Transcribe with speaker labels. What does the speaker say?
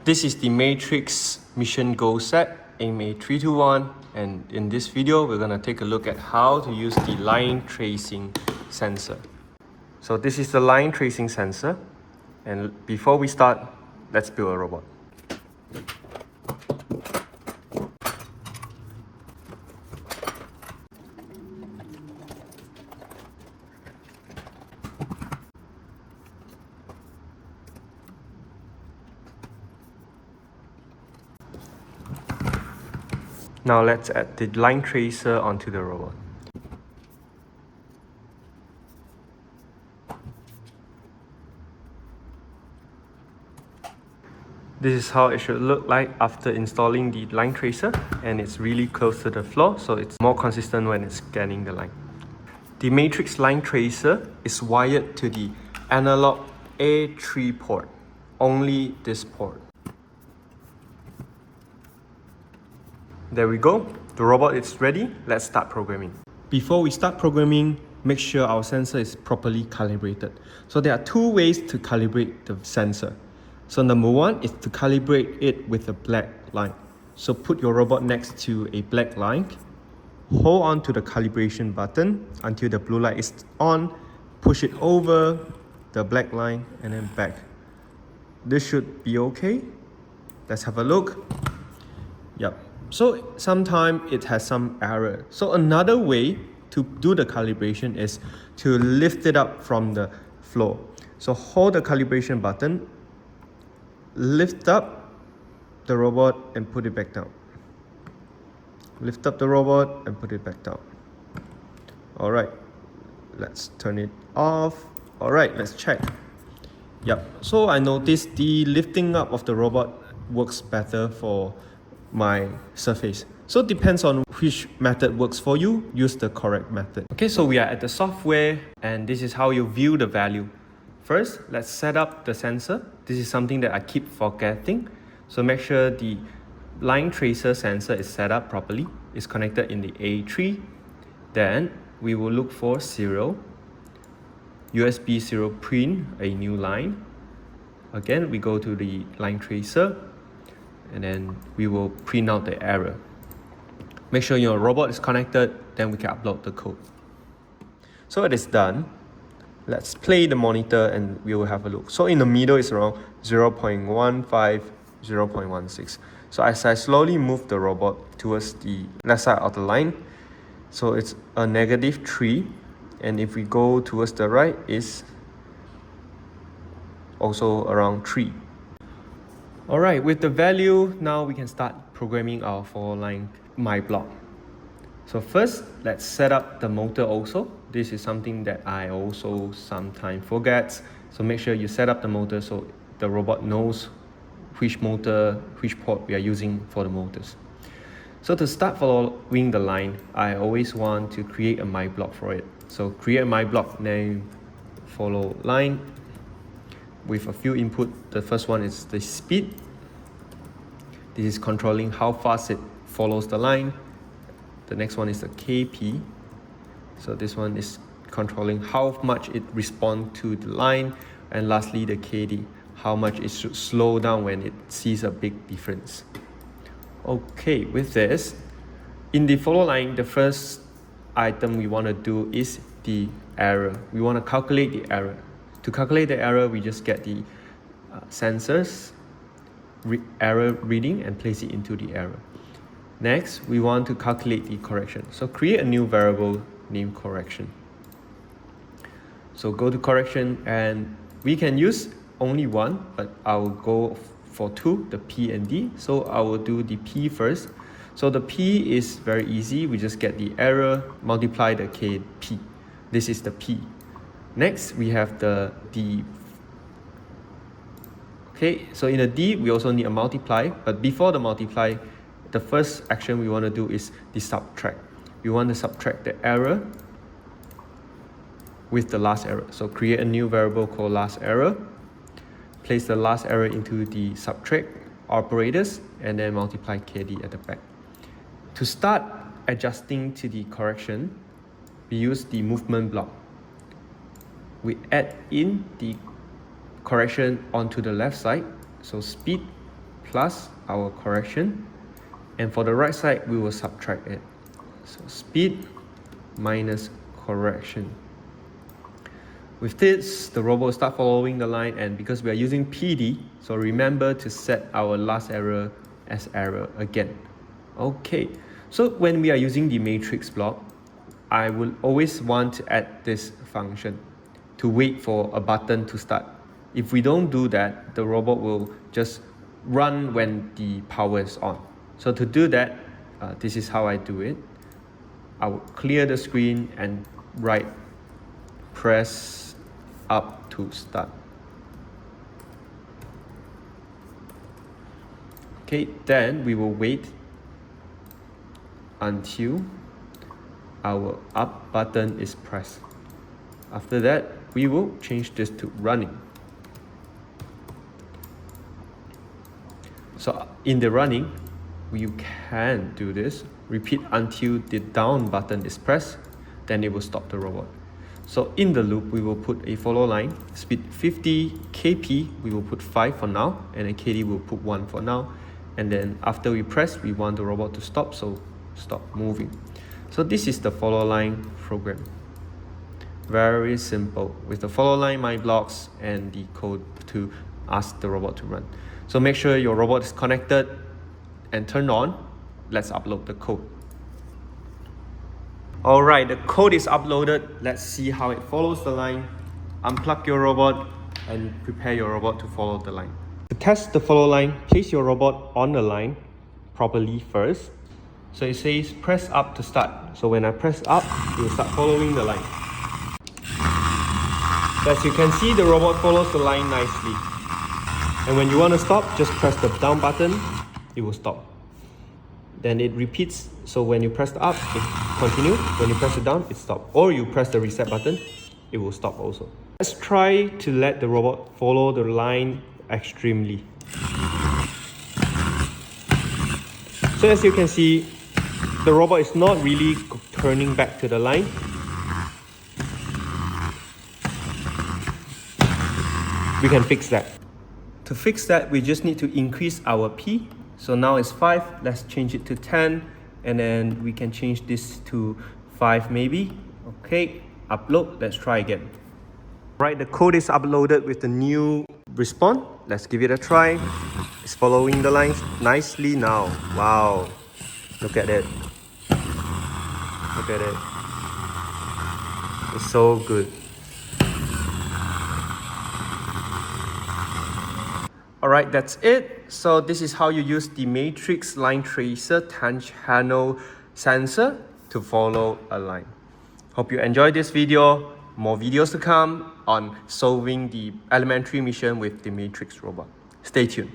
Speaker 1: This is the MATRIX mission goal set MA321, and in this video we're going to take a look at how to use the line tracing sensor. So this is the line tracing sensor, and before we start, let's build a robot. Now let's add the line tracer onto the robot. This is how it should look like after installing the line tracer, and it's really close to the floor, so it's more consistent when it's scanning the line. The MATRIX line tracer is wired to the analog A3 port, only this port. There we go, the robot is ready. Let's start programming. Before we start programming, make sure our sensor is properly calibrated. So there are two ways to calibrate the sensor. So number one is to calibrate it with a black line. So put your robot next to a black line, hold on to the calibration button until the blue light is on, push it over the black line and then back. This should be okay. Let's have a look. Yep. So sometimes it has some error. So another way to do the calibration is to lift it up from the floor. So hold the calibration button, lift up the robot and put it back down. Lift up the robot and put it back down. All right, let's turn it off. All right, let's check. Yep, so I noticed the lifting up of the robot works better for my surface. So it depends on which method works for you. Use the correct method. Okay, so we are at the software, and this is how you view the value. First, let's set up the sensor. This is something that I keep forgetting. So make sure the line tracer sensor is set up properly. It's connected in the A3. Then we will look for serial. USB serial print a new line. Again, we go to the line tracer, and then we will print out the error. Make sure your robot is connected, then we can upload the code. So it is done. Let's play the monitor and we will have a look. So in the middle is around 0.15, 0.16. So as I slowly move the robot towards the left side of the line, so it's a -3, and if we go towards the right, is also around 3. Alright, with the value, now we can start programming our 4-line my block. So first, let's set up the motor also. This is something that I also sometimes forget. So make sure you set up the motor so the robot knows which motor, which port we are using for the motors. So to start following the line, I always want to create a my block for it. So create a my block name, follow line, with a few input. The first one is the speed. This is controlling how fast it follows the line. The next one is the KP. So this one is controlling how much it responds to the line. And lastly, the KD, how much it should slow down when it sees a big difference. Okay, with this, in the follow line, the first item we want to do is the error. We want to calculate the error. To calculate the error, we just get the sensors error reading and place it into the error. Next, we want to calculate the correction. So create a new variable named correction. So go to correction, and we can use only one, but I will go for 2, the P and D. So I will do the P first. So the P is very easy. We just get the error, multiply the KP. This is the P. Next, we have the D. Okay, so in the D, we also need a multiply, but before the multiply, the first action we want to do is the subtract. We want to subtract the error with the last error. So create a new variable called last error, place the last error into the subtract operators, and then multiply KD at the back. To start adjusting to the correction, we use the movement block. We add in the correction onto the left side. So speed plus our correction, and for the right side we will subtract it. So speed minus correction. With this, the robot will start following the line, and because we are using PD, so remember to set our last error as error again. Okay, so when we are using the matrix block, I will always want to add this function to wait for a button to start. If we don't do that, the robot will just run when the power is on. So to do that, this is how I do it. I will clear the screen and press up to start. Okay, then we will wait until our up button is pressed. After that, we will change this to running. So in the running, you can do this. Repeat until the down button is pressed, then it will stop the robot. So in the loop, we will put a follow line, speed 50 kp, we will put 5 for now, and then kd will put 1 for now. And then after we press, we want the robot to stop, so stop moving. So this is the follow line program. Very simple, with the follow line, my blocks, and the code to ask the robot to run. So make sure your robot is connected and turned on. Let's upload the code. Alright, the code is uploaded. Let's see how it follows the line. Unplug your robot and prepare your robot to follow the line. To test the follow line, place your robot on the line properly first. So it says press up to start. So when I press up, it will start following the line. So as you can see, the robot follows the line nicely. And when you want to stop, just press the down button, it will stop. Then it repeats, so when you press the up, it continue. When you press it down, it stops. Or you press the reset button, it will stop also. Let's try to let the robot follow the line extremely. So as you can see, the robot is not really turning back to the line. We can fix that. To fix that, we just need to increase our P. So now it's 5, let's change it to 10, and then we can change this to 5 maybe. Okay, upload, let's try again. Right, the code is uploaded with the new response. Let's give it a try. It's following the lines nicely now. Wow, look at it. Look at it. It's so good. Alright, that's it. So this is how you use the Matrix Line Tracer 10-channel sensor to follow a line. Hope you enjoyed this video. More videos to come on solving the elementary mission with the Matrix robot. Stay tuned.